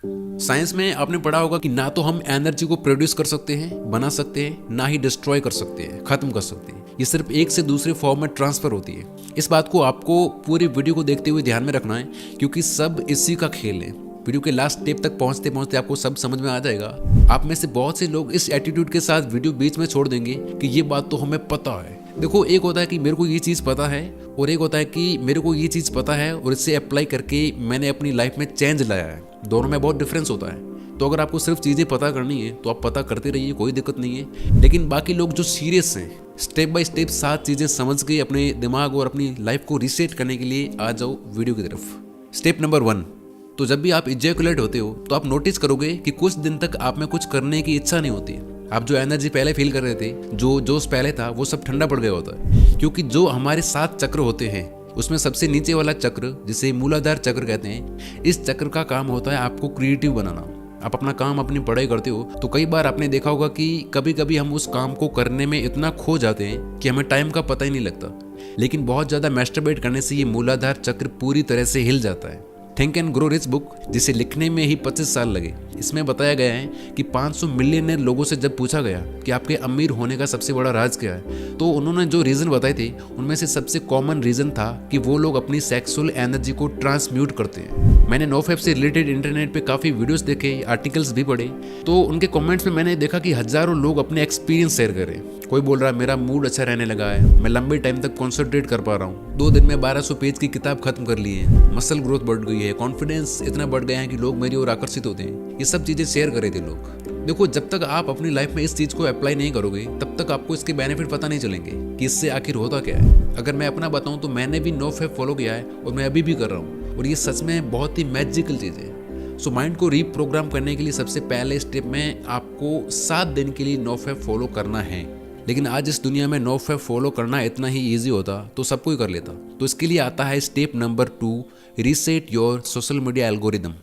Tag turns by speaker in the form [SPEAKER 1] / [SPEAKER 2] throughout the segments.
[SPEAKER 1] Science में आपने पढ़ा होगा कि ना तो हम एनर्जी को प्रोड्यूस कर सकते हैं, बना सकते हैं, ना ही डिस्ट्रॉय कर सकते हैं, खत्म कर सकते हैं। ये सिर्फ एक से दूसरे फॉर्म में ट्रांसफर होती है। इस बात को आपको पूरी वीडियो को देखते हुए ध्यान में रखना है, क्योंकि सब इसी का खेल है। वीडियो के लास्ट स्टेप तक पहुंचते पहुंचते आपको सब समझ में आ जाएगा। आप में से बहुत से लोग इस एटीट्यूड के साथ वीडियो बीच में छोड़ देंगे कि ये बात तो हमें पता है। देखो, एक होता है कि मेरे को ये चीज़ पता है, और एक होता है कि मेरे को ये चीज़ पता है और इससे अप्लाई करके मैंने अपनी लाइफ में चेंज लाया है। दोनों में बहुत डिफरेंस होता है। तो अगर आपको सिर्फ चीज़ें पता करनी है तो आप पता करते रहिए, कोई दिक्कत नहीं है। लेकिन बाकी लोग जो सीरियस हैं, स्टेप बाय स्टेप 7 चीज़ें समझ के अपने दिमाग और अपनी लाइफ को रीसेट करने के लिए आ जाओ वीडियो की तरफ। स्टेप नंबर 1, तो जब भी आप इजैकुलेट होते हो तो आप नोटिस करोगे कि कुछ दिन तक आप में कुछ करने की इच्छा नहीं होती। आप जो एनर्जी पहले फील कर रहे थे, जो जोश पहले था, वो सब ठंडा पड़ गया होता है। क्योंकि जो हमारे 7 चक्र होते हैं उसमें सबसे नीचे वाला चक्र, जिसे मूलाधार चक्र कहते हैं, इस चक्र का काम होता है आपको क्रिएटिव बनाना। आप अपना काम, अपनी पढ़ाई करते हो तो कई बार आपने देखा होगा कि कभी कभी हम उस काम को करने में इतना खो जाते हैं कि हमें टाइम का पता ही नहीं लगता। लेकिन बहुत ज़्यादा मैस्टरबेट करने से ये मूलाधार चक्र पूरी तरह से हिल जाता है। Think and grow rich book, जिसे लिखने में ही 25 साल लगे, इसमें बताया गया है कि 500 मिलियनर लोगों से जब पूछा गया कि आपके अमीर होने का सबसे बड़ा राज क्या है, तो उन्होंने जो रीज़न बताए थे उनमें से सबसे कॉमन रीज़न था कि वो लोग अपनी सेक्सुअल एनर्जी को ट्रांसम्यूट करते हैं। मैंने नोफैप से रिलेटेड इंटरनेट पे काफ़ी वीडियोस देखे, आर्टिकल्स भी पढ़े, तो उनके कमेंट्स में मैंने देखा कि हज़ारों लोग अपने एक्सपीरियंस शेयर करें। कोई बोल रहा है मेरा मूड अच्छा रहने लगा है, मैं लंबे टाइम तक कॉन्सेंट्रेट कर पा रहा हूँ, 2 दिन में 1200 पेज की किताब खत्म कर ली है, मसल ग्रोथ बढ़ गई है, कॉन्फिडेंस इतना बढ़ गया है कि लोग मेरी ओर आकर्षित होते हैं। ये सब चीज़ें शेयर कर रहे थे लोग। देखो, जब तक आप अपनी लाइफ में इस चीज़ को अप्लाई नहीं करोगे तब तक आपको इसके बेनिफिट पता नहीं चलेंगे कि इससे आखिर होता क्या है। अगर मैं अपना बताऊं तो मैंने भी नोफैप फॉलो किया है और मैं अभी भी कर रहा हूं, और ये सच में बहुत ही मैजिकल चीज़ है। सो माइंड को रीप्रोग्राम करने के लिए सबसे पहले स्टेप में आपको 7 दिन के लिए नोफैप फॉलो करना है। लेकिन आज इस दुनिया में नोफैप फॉलो करना इतना ही ईजी होता तो सब कोई कर लेता। तो इसके लिए आता है step number 2, reset your social media algorithm.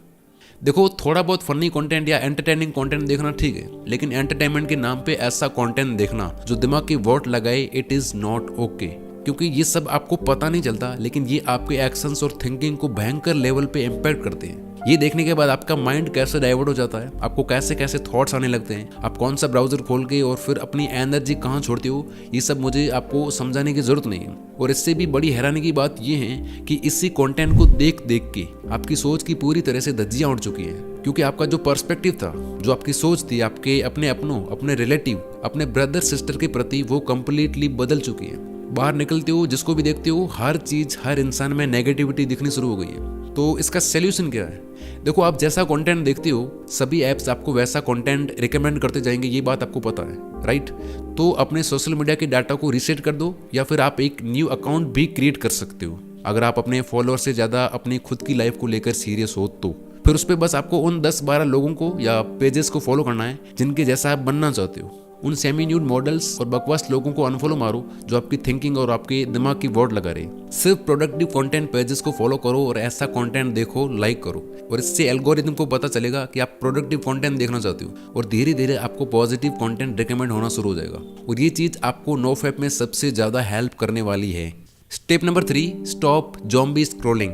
[SPEAKER 1] देखो, थोड़ा बहुत फनी कंटेंट या एंटरटेनिंग कंटेंट देखना ठीक है, लेकिन एंटरटेनमेंट के नाम पे ऐसा कंटेंट देखना जो दिमाग की वोट लगाए, इट इज़ नॉट ओके। क्योंकि ये सब आपको पता नहीं चलता, लेकिन ये आपके एक्शंस और थिंकिंग को भयंकर लेवल पे इम्पैक्ट करते हैं। ये देखने के बाद आपका माइंड कैसे डाइवर्ट हो जाता है, आपको कैसे कैसे थॉट्स आने लगते हैं, आप कौन सा ब्राउजर खोल के और फिर अपनी एनर्जी कहाँ छोड़ते हो, ये सब मुझे आपको समझाने की जरूरत नहीं है। और इससे भी बड़ी हैरानी की बात ये है कि इसी कंटेंट को देख देख के आपकी सोच की पूरी तरह से धज्जियां उड़ चुकी हैं। क्योंकि आपका जो पर्सपेक्टिव था, जो आपकी सोच थी आपके अपने अपनों, अपने रिलेटिव, अपने ब्रदर सिस्टर के प्रति, वो कंप्लीटली बदल चुकी है। बाहर निकलते हो, जिसको भी देखते हो, हर चीज़, हर इंसान में नेगेटिविटी दिखनी शुरू हो गई है। तो इसका सॉल्यूशन क्या है? देखो, आप जैसा कंटेंट देखते हो सभी ऐप्स आपको वैसा कंटेंट रिकमेंड करते जाएंगे, ये बात आपको पता है, राइट? तो अपने सोशल मीडिया के डाटा को रीसेट कर दो, या फिर आप एक न्यू अकाउंट भी क्रिएट कर सकते हो। अगर आप अपने फॉलोअर से ज़्यादा अपनी खुद की लाइफ को लेकर सीरियस हो तो फिर उस पर बस आपको उन 10-12 लोगों को या पेजेस को फॉलो करना है जिनके जैसा आप बनना चाहते हो। उन सेमी न्यूड मॉडल्स और बकवास लोगों को अनफॉलो मारो जो आपकी थिंकिंग और आपके दिमाग की वोट लगा रहे। सिर्फ प्रोडक्टिव कंटेंट पेजेस को फॉलो करो और ऐसा कंटेंट देखो, लाइक करो, और इससे एल्गोरिदम को पता चलेगा कि आप प्रोडक्टिव कंटेंट देखना चाहते हो, और धीरे धीरे आपको पॉजिटिव कंटेंट रिकमेंड होना शुरू हो जाएगा। और ये चीज़ आपको नोफैप में सबसे ज़्यादा हेल्प करने वाली है। Step number 3, stop zombie scrolling.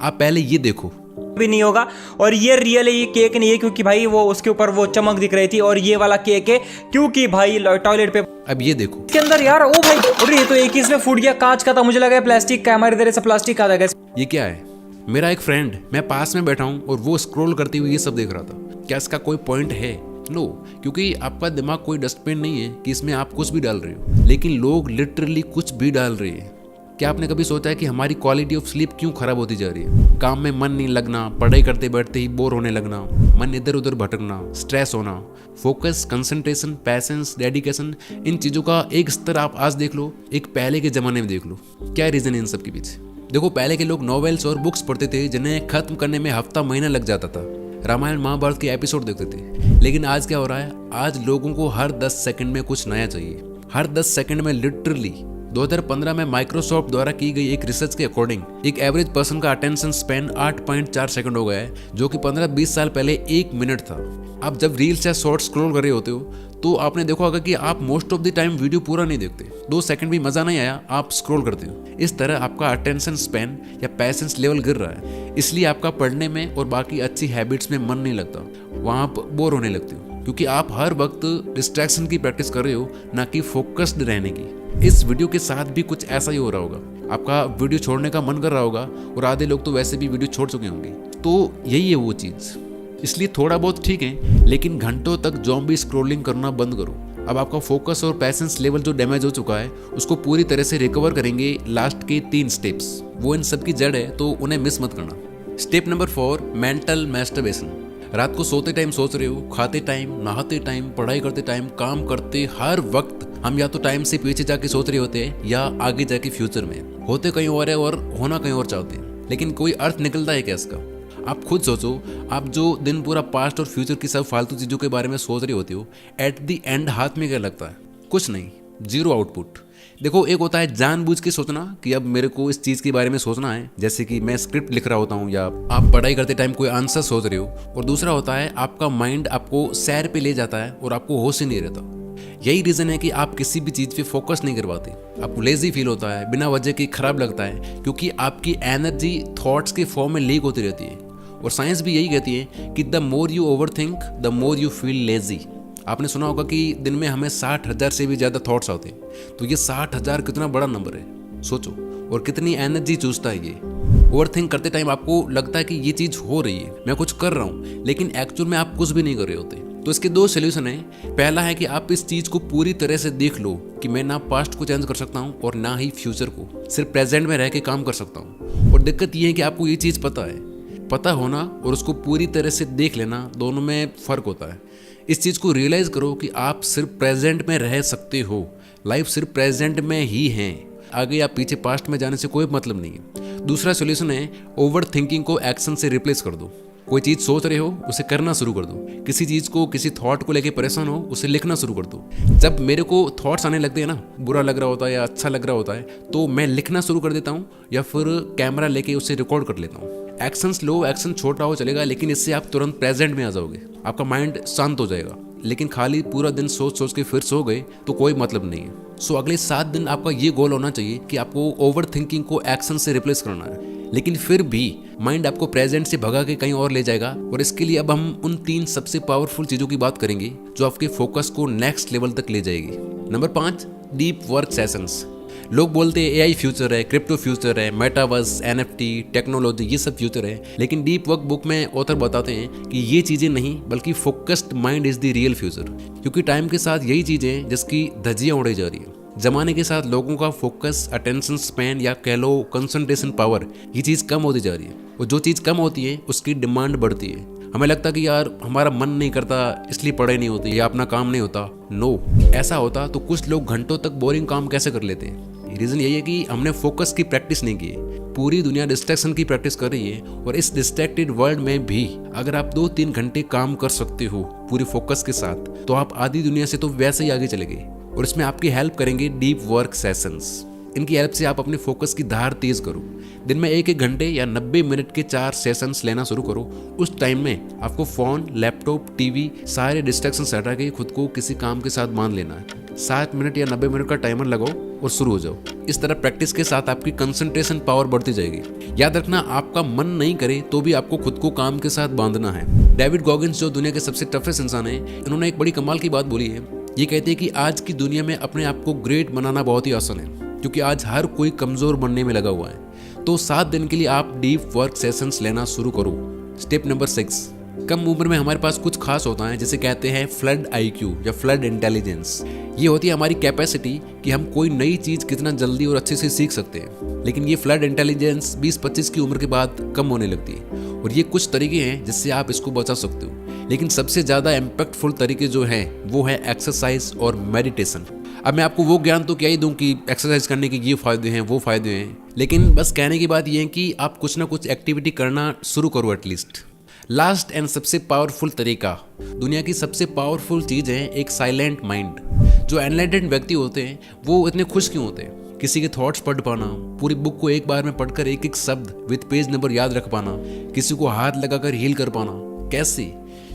[SPEAKER 1] आप पहले ये देखो,
[SPEAKER 2] भी नहीं होगा। और ये रियल है, ये केक नहीं है, क्योंकि भाई वो उसके ऊपर वो चमक दिख रही थी, और ये वाला केक है क्योंकि भाई टॉयलेट पे।
[SPEAKER 1] अब ये देखो
[SPEAKER 2] इसके अंदर यार, ओ भाई, अरे ये तो एक ही इसमें फूट गया, कांच का था, मुझे लगा प्लास्टिक का। हमारे इधर से प्लास्टिक का था।
[SPEAKER 1] ये क्या है? मेरा एक फ्रेंड, मैं पास में बैठा हूँ और वो स्क्रॉल करते हुए ये सब देख रहा था। क्या इसका कोई पॉइंट है? नो, क्योंकि आपका दिमाग कोई डस्टबिन नहीं है कि इसमें आप कुछ भी डाल रहे हो, लेकिन लोग लिटरली कुछ भी डाल रहे हैं। क्या आपने कभी सोचा है कि हमारी क्वालिटी ऑफ स्लीप क्यों खराब होती जा रही है? काम में मन नहीं लगना, पढ़ाई करते बैठते ही बोर होने लगना, मन इधर उधर भटकना, स्ट्रेस होना, फोकस, कंसंट्रेशन, पैशंस, डेडिकेशन, इन चीज़ों का एक स्तर आप आज देख लो, एक पहले के ज़माने में देख लो। क्या रीज़न है इन सब के पीछे? देखो, पहले के लोग नॉवेल्स और बुक्स पढ़ते थे जिन्हें खत्म करने में हफ्ता महीना लग जाता था। रामायण महाभारत के एपिसोड देखते थे। लेकिन आज क्या हो रहा है? आज लोगों को हर 10 सेकंड में कुछ नया चाहिए। हर 10 सेकंड में लिटरली 2015 में माइक्रोसॉफ्ट द्वारा की गई एक रिसर्च के अकॉर्डिंग एक एवरेज पर्सन का अटेंशन स्पैन 8.4 सेकंड हो गया है, जो कि 15-20 साल पहले 1 मिनट था। आप जब रील्स या शॉर्ट्स स्क्रॉल कर रहे होते हो तो आपने देखा होगा कि आप most of the time video पूरा नहीं देखते, 2 सेकंड भी मजा नहीं आया आप स्क्रॉल करते हो। इस तरह आपका अटेंशन स्पैन या पैशंस लेवल गिर रहा है, इसलिए आपका पढ़ने में और बाकी अच्छी हैबिट्स में मन नहीं लगता, वहाँ आप बोर होने लगते हो, क्योंकि आप हर वक्त डिस्ट्रैक्शन की प्रैक्टिस कर रहे हो, ना कि फोकस्ड रहने की। इस वीडियो के साथ भी कुछ ऐसा ही हो रहा होगा, आपका वीडियो छोड़ने का मन कर रहा होगा और आधे लोग तो वैसे भी वीडियो छोड़ चुके होंगे। तो यही है वो चीज़, इसलिए थोड़ा बहुत ठीक है, लेकिन घंटों तक ज़ॉम्बी स्क्रॉलिंग करना बंद करो। अब आपका फोकस और पैशंस लेवल जो डैमेज हो चुका है उसको पूरी तरह से रिकवर करेंगे लास्ट के 3 स्टेप्स, वो इन सब की जड़ है, तो उन्हें मिस मत करना। Step number 4, mental masturbation. रात को सोते टाइम सोच रहे हो, खाते टाइम, नहाते टाइम, पढ़ाई करते टाइम, काम करते हर वक्त हम या तो टाइम से पीछे जाके सोच रहे होते हैं या आगे जाके फ्यूचर में होते कहीं और है और होना कहीं और चाहते हैं, लेकिन कोई अर्थ निकलता है क्या इसका? आप खुद सोचो, आप जो दिन पूरा पास्ट और फ्यूचर की सब फालतू चीज़ों के बारे में सोच रहे होते हो, एट द एंड हाथ में क्या लगता है? कुछ नहीं, 0 आउटपुट। देखो, एक होता है जानबूझ के सोचना कि अब मेरे को इस चीज़ के बारे में सोचना है, जैसे कि मैं स्क्रिप्ट लिख रहा होता हूँ या आप पढ़ाई करते टाइम कोई आंसर सोच रहे हो, और दूसरा होता है आपका माइंड आपको सैर पे ले जाता है और आपको होश ही नहीं रहता। यही रीज़न है कि आप किसी भी चीज़ पे फोकस नहीं कर पाते, आपको लेजी फील होता है, बिना वजह के खराब लगता है, क्योंकि आपकी एनर्जी थॉट्स के फॉर्म में लीक होती रहती है। और साइंस भी यही कहती है कि the more you over think the more you feel lazy. आपने सुना होगा कि दिन में हमें 60,000 से भी ज़्यादा थॉट्स आते हैं, तो ये 60,000 कितना बड़ा नंबर है, सोचो, और कितनी एनर्जी चूसता है ये। ओवर थिंक करते टाइम आपको लगता है कि ये चीज़ हो रही है, मैं कुछ कर रहा हूँ, लेकिन एक्चुअल में आप कुछ भी नहीं कर रहे होते। तो इसके 2 सोल्यूशन हैं। पहला है कि आप इस चीज़ को पूरी तरह से देख लो कि मैं ना पास्ट को चेंज कर सकता हूँ और ना ही फ्यूचर को, सिर्फ प्रेजेंट में रह के काम कर सकता हूँ। और दिक्कत ये है कि आपको ये चीज़ पता होना और उसको पूरी तरह से देख लेना, दोनों में फ़र्क होता है। इस चीज़ को रियलाइज़ करो कि आप सिर्फ प्रेजेंट में रह सकते हो, लाइफ सिर्फ प्रेजेंट में ही है, आगे या पीछे पास्ट में जाने से कोई मतलब नहीं है। दूसरा सॉल्यूशन है ओवर थिंकिंग को एक्शन से रिप्लेस कर दो। कोई चीज़ सोच रहे हो उसे करना शुरू कर दो, किसी चीज़ को, किसी थॉट को लेके परेशान हो उसे लिखना शुरू कर दो। जब मेरे को थॉट्स आने लगते हैं ना, बुरा लग रहा होता है या अच्छा लग रहा होता है, तो मैं लिखना शुरू कर देता हूँ या फिर कैमरा लेके उसे रिकॉर्ड कर लेता हूँ। एक्शन स्लो, एक्शन छोटा हो चलेगा, लेकिन इससे आप तुरंत प्रेजेंट में आ जाओगे, आपका माइंड शांत हो जाएगा। लेकिन खाली पूरा दिन सोच सोच के फिर सो गए तो कोई मतलब नहीं है। सो अगले 7 दिन आपका ये गोल होना चाहिए कि आपको ओवर थिंकिंग को एक्शन से रिप्लेस करना है, लेकिन फिर भी माइंड आपको प्रेजेंट से भगा के कहीं और ले जाएगा। और इसके लिए अब हम उन 3 सबसे पावरफुल चीज़ों की बात करेंगे जो आपके फोकस को नेक्स्ट लेवल तक ले जाएगी। Number 5, deep work sessions. लोग बोलते हैं एआई फ्यूचर है, क्रिप्टो फ्यूचर है, मेटावर्स, एनएफटी, टेक्नोलॉजी, ये सब फ्यूचर है, लेकिन डीप वर्क बुक में ऑथर बताते हैं कि ये चीज़ें नहीं, बल्कि focused mind is the real future. क्योंकि टाइम के साथ यही चीज़ें जिसकी धज्जियाँ उड़ाई जा रही है। जमाने के साथ लोगों का फोकस, अटेंशन स्पैन या कह लो कंसंट्रेशन पावर, ये चीज़ कम होती जा रही है, और जो चीज़ कम होती है उसकी डिमांड बढ़ती है। हमें लगता कि यार हमारा मन नहीं करता इसलिए पढ़ाई नहीं होती या अपना काम नहीं होता। नो, ऐसा होता तो कुछ लोग घंटों तक बोरिंग काम कैसे कर लेते हैं? रीज़न यही है कि हमने फोकस की प्रैक्टिस नहीं की है। पूरी दुनिया डिस्ट्रैक्शन की प्रैक्टिस कर रही है, और इस डिस्ट्रैक्टेड वर्ल्ड में भी अगर आप 2-3 घंटे काम कर सकते हो पूरी फोकस के साथ, तो आप आधी दुनिया से तो वैसे ही आगे चले गए। और इसमें आपकी हेल्प करेंगे डीप वर्क सेशंस। इनकी हेल्प से आप अपने फोकस की धार तेज करो। दिन में 1-1 घंटे या 90 मिनट के 4 सेशंस लेना शुरू करो। उस टाइम में आपको फ़ोन, लैपटॉप, टीवी, सारे डिस्ट्रैक्शन हटा के खुद को किसी काम के साथ बांध लेना है। 60 मिनट या 90 मिनट का टाइमर लगाओ और शुरू हो जाओ। इस तरह प्रैक्टिस के साथ आपकी कंसंट्रेशन पावर बढ़ती जाएगी। याद रखना, आपका मन नहीं करे तो भी आपको खुद को काम के साथ बांधना है। डेविड गॉगिंस, जो दुनिया के सबसे टफेस्ट इंसान है, इन्होंने एक बड़ी कमाल की बात बोली है। ये कहते हैं कि आज की दुनिया में अपने आप को ग्रेट बनाना बहुत ही आसान है, क्योंकि आज हर कोई कमज़ोर बनने में लगा हुआ है। तो 7 दिन के लिए आप डीप वर्क सेशंस लेना शुरू करो। स्टेप नंबर 6, कम उम्र में हमारे पास कुछ खास होता है जिसे कहते हैं फ्लड आईक्यू या फ्लड इंटेलिजेंस। ये होती है हमारी कैपेसिटी कि हम कोई नई चीज़ कितना जल्दी और अच्छे से सीख सकते हैं। लेकिन ये फ्लड इंटेलिजेंस 20-25 की उम्र के बाद कम होने लगती है, और ये कुछ तरीके हैं जिससे आप इसको बचा सकते हो। लेकिन सबसे ज़्यादा इम्पैक्टफुल तरीके जो हैं वो है एक्सरसाइज और मेडिटेशन। अब मैं आपको वो ज्ञान तो क्या ही दूं कि एक्सरसाइज करने के ये फ़ायदे हैं, वो फ़ायदे हैं, लेकिन बस कहने की बात ये है कि आप कुछ ना कुछ एक्टिविटी करना शुरू करो एटलीस्ट। लास्ट एंड सबसे पावरफुल तरीका, दुनिया की सबसे पावरफुल चीज़ है एक साइलेंट माइंड। जो एनलाइटेंड व्यक्ति होते हैं वो इतने खुश क्यों होते हैं? किसी के थॉट्स पढ़ पाना, पूरी बुक को एक बार में पढ़कर एक एक शब्द विद पेज नंबर याद रख पाना, किसी को हाथ लगाकर हील कर पाना। कैसे?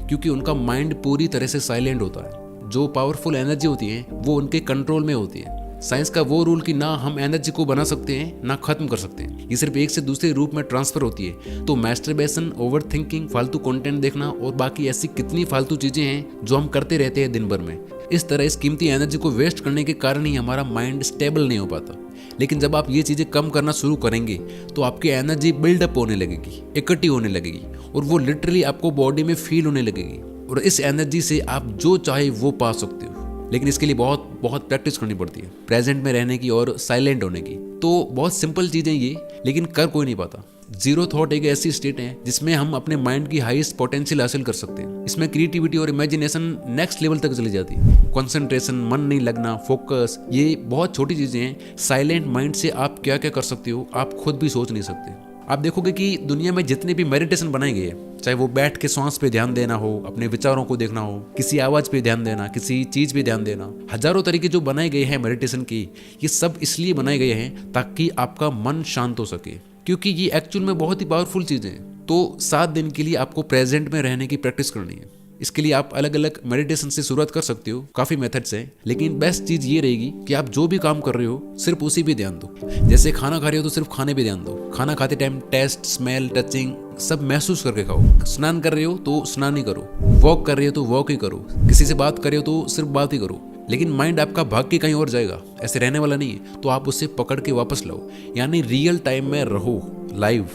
[SPEAKER 1] क्योंकि उनका माइंड पूरी तरह से साइलेंट होता है। जो पावरफुल एनर्जी होती है वो उनके कंट्रोल में होती है। साइंस का वो रूल कि ना हम एनर्जी को बना सकते हैं ना खत्म कर सकते हैं, ये सिर्फ एक से दूसरे रूप में ट्रांसफर होती है। तो मैस्टरबेशन, ओवर थिंकिंग, फालतू कंटेंट देखना और बाकी ऐसी कितनी फालतू चीजें हैं जो हम करते रहते हैं दिन भर में, इस तरह इस कीमती एनर्जी को वेस्ट करने के कारण ही हमारा माइंड स्टेबल नहीं हो पाता। लेकिन जब आप ये चीजें कम करना शुरू करेंगे तो आपकी एनर्जी बिल्डअप होने लगेगी, इकट्ठी होने लगेगी और वो लिटरली आपको बॉडी में फील होने लगेगी और इस एनर्जी से आप जो चाहे वो पा सकते हो। लेकिन इसके लिए बहुत प्रैक्टिस करनी पड़ती है, प्रेजेंट में रहने की और साइलेंट होने की। तो बहुत सिंपल चीज़ें ये, लेकिन कर कोई नहीं पाता। जीरो थॉट एक ऐसी स्टेट है जिसमें हम अपने माइंड की हाईएस्ट पोटेंशियल हासिल कर सकते हैं। इसमें क्रिएटिविटी और इमेजिनेशन नेक्स्ट लेवल तक चली जाती है। कंसंट्रेशन, मन नहीं लगना, फोकस, ये बहुत छोटी चीज़ें हैं। साइलेंट माइंड से आप क्या क्या कर सकते हो आप खुद भी सोच नहीं सकते। आप देखोगे कि दुनिया में जितने भी मेडिटेशन बनाए गए हैं, चाहे वो बैठ के सांस पे ध्यान देना हो, अपने विचारों को देखना हो, किसी आवाज पे ध्यान देना, किसी चीज पे ध्यान देना, हजारों तरीके जो बनाए गए हैं मेडिटेशन की, ये सब इसलिए बनाए गए हैं ताकि आपका मन शांत हो सके, क्योंकि ये एक्चुअल में बहुत ही पावरफुल चीजें हैं। तो 7 दिन के लिए आपको प्रेजेंट में रहने की प्रैक्टिस करनी है। इसके लिए आप अलग अलग मेडिटेशन से शुरुआत कर सकते हो, काफी मेथड्स हैं, लेकिन बेस्ट चीज ये रहेगी कि आप जो भी काम कर रहे हो सिर्फ उसी पे ध्यान दो। जैसे खाना खा रहे हो तो सिर्फ खाने पे ध्यान दो। खाना खाते टाइम टेस्ट, स्मेल, टचिंग सब महसूस करके खाओ। स्नान कर रहे हो तो स्नान ही करो, वॉक कर रहे हो तो वॉक ही करो, किसी से बात कर रहे हो तो सिर्फ बात ही करो। लेकिन माइंड आपका भाग के कहीं और जाएगा, ऐसे रहने वाला नहीं है, तो आप उससे पकड़ के वापस लाओ, यानी रियल टाइम में रहो, लाइव।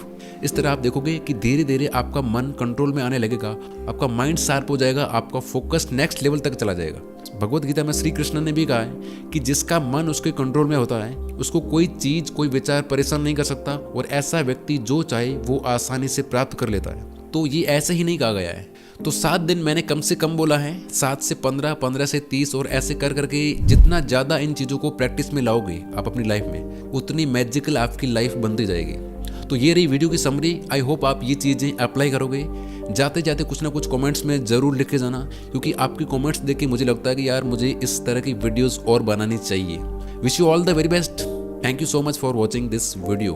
[SPEAKER 1] इस तरह आप देखोगे कि धीरे धीरे आपका मन कंट्रोल में आने लगेगा, आपका माइंड शार्प हो जाएगा, आपका फोकस नेक्स्ट लेवल तक चला जाएगा। भगवत गीता में श्री कृष्ण ने भी कहा है कि जिसका मन उसके कंट्रोल में होता है उसको कोई चीज, कोई विचार परेशान नहीं कर सकता, और ऐसा व्यक्ति जो चाहे वो आसानी से प्राप्त कर लेता है। तो ये ऐसे ही नहीं कहा गया है। तो 7 दिन मैंने कम से कम बोला है, 7 से 15, 15 से 30, और ऐसे कर करके जितना ज़्यादा इन चीज़ों को प्रैक्टिस में लाओगे आप अपनी लाइफ में, उतनी मैजिकल आपकी लाइफ बनती जाएगी। तो ये रही वीडियो की समरी। आई होप आप ये चीज़ें अप्लाई करोगे। जाते जाते कुछ ना कुछ कमेंट्स में ज़रूर लिख के जाना, क्योंकि आपकी कमेंट्स देख के मुझे लगता है कि यार मुझे इस तरह की वीडियोज़ और बनानी चाहिए। Wish you all the very best. Thank you so much for watching this video.